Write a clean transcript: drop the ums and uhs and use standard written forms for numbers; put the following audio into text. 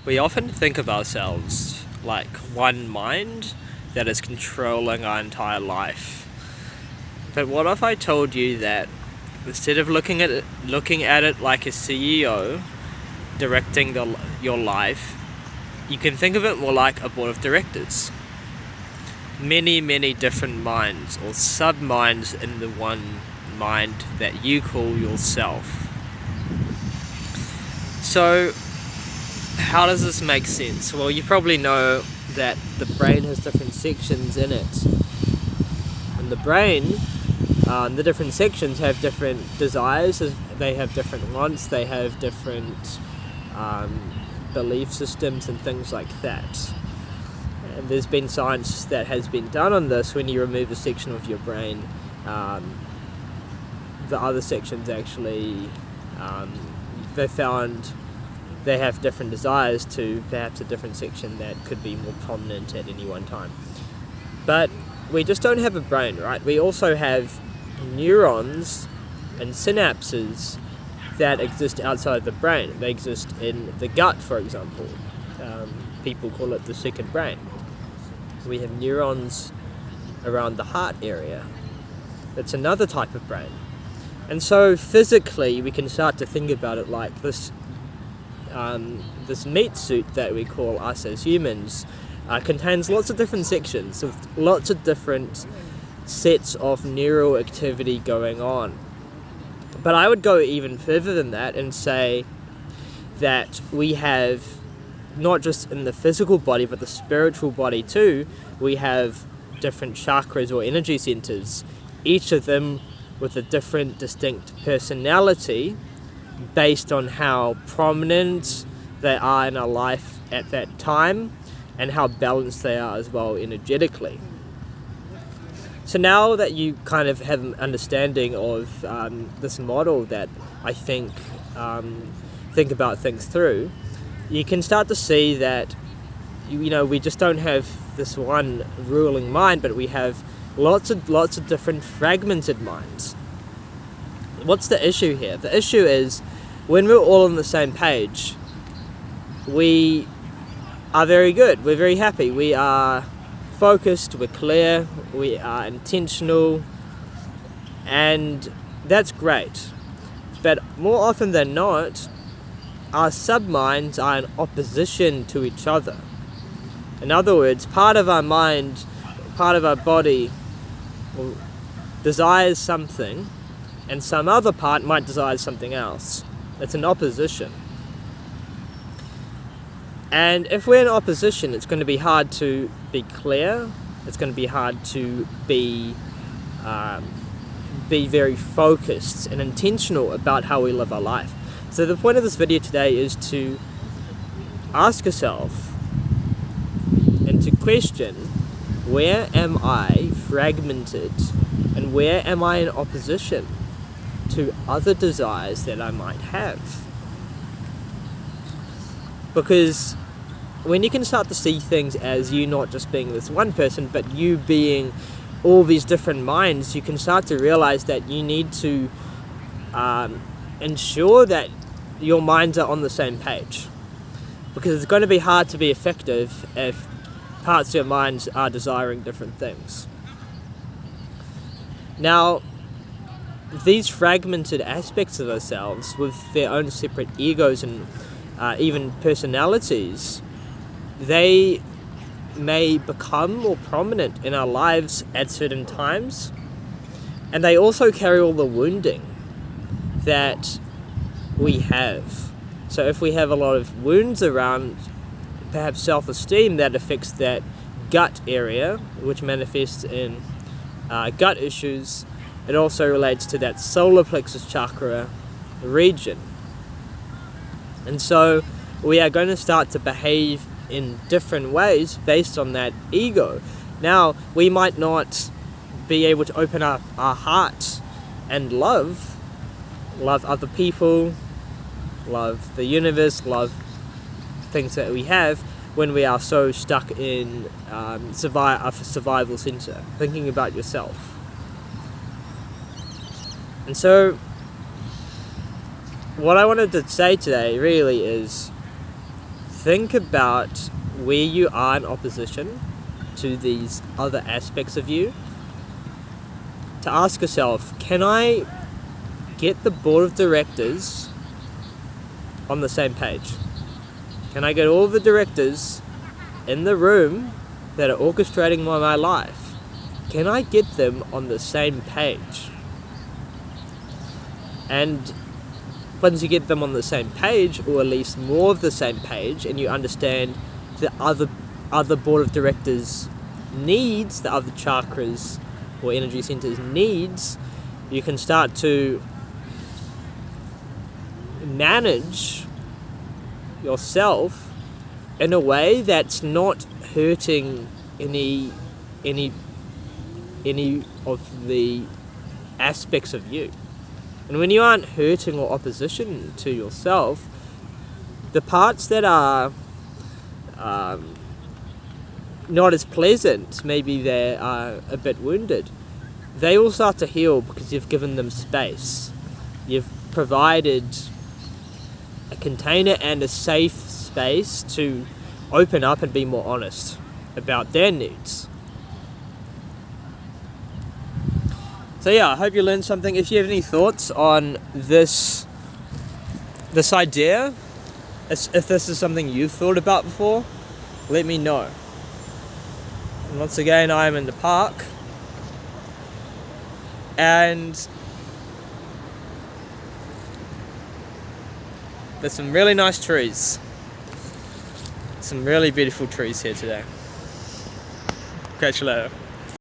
We often think of ourselves like one mind that is controlling our entire life. But what if I told you that instead of looking at it like a CEO directing your life, you can think of it more like a board of directors. Many different minds or sub-minds in the one mind that you call yourself. So, how does this make sense? Well, you probably know that the brain has different sections in it. And the brain, the different sections have different desires, they have different wants, they have different belief systems and things like that. And there's been science that has been done on this. When you remove a section of your brain, the other sections actually, they found they have different desires to perhaps a different section that could be more prominent at any one time. But we just don't have a brain, right? We also have neurons and synapses that exist outside the brain. They exist in the gut, for example. People call it the second brain. We have neurons around the heart area. That's another type of brain. And so physically we can start to think about it like this meat suit that we call us as humans contains lots of different sections with lots of different sets of neural activity going on. But I would go even further than that and say that we have, not just in the physical body but the spiritual body too, we have different chakras or energy centers, each of them with a different distinct personality based on how prominent they are in our life at that time and how balanced they are as well energetically. So now that you kind of have an understanding of this model that I think about things through, you can start to see that we just don't have this one ruling mind, but we have lots of different fragmented minds. What's the issue here? The issue is when we're all on the same page, we are very good, we're very happy, we are focused, we're clear, we are intentional, and that's great. But more often than not, our sub-minds are in opposition to each other. In other words, part of our mind, part of our body desires something, and some other part might desire something else. It's an opposition. And if we're in opposition, it's going to be hard to be clear. It's going to be hard to be very focused and intentional about how we live our life. So the point of this video today is to ask yourself and to question, where am I fragmented and where am I in opposition to other desires that I might have? Because when you can start to see things as you not just being this one person, but you being all these different minds, you can start to realize that you need to ensure that your minds are on the same page. Because it's going to be hard to be effective if parts of your minds are desiring different things. Now, these fragmented aspects of ourselves with their own separate egos and even personalities, they may become more prominent in our lives at certain times, and they also carry all the wounding that we have. So if we have a lot of wounds around perhaps self-esteem, that affects that gut area, which manifests in gut issues. It also relates to that solar plexus chakra region. And so we are going to start to behave in different ways based on that ego. Now, we might not be able to open up our heart and love other people, love the universe, love things that we have, when we are so stuck in a survival center, thinking about yourself. And so what I wanted to say today really is think about where you are in opposition to these other aspects of you, to ask yourself, can I get the board of directors on the same page? Can I get all the directors in the room that are orchestrating my life? Can I get them on the same page? And once you get them on the same page, or at least more of the same page, and you understand the other board of directors needs, the other chakras or energy centers needs, you can start to manage yourself in a way that's not hurting any of the aspects of you. And when you aren't hurting or opposition to yourself, the parts that are not as pleasant, maybe they are a bit wounded, they will start to heal because you've given them space. You've provided a container and a safe space to open up and be more honest about their needs. So yeah, I hope you learned something. If you have any thoughts on this idea, if this is something you've thought about before, let me know. And once again, I am in the park, and there's some really nice trees. Some really beautiful trees here today. Catch you later.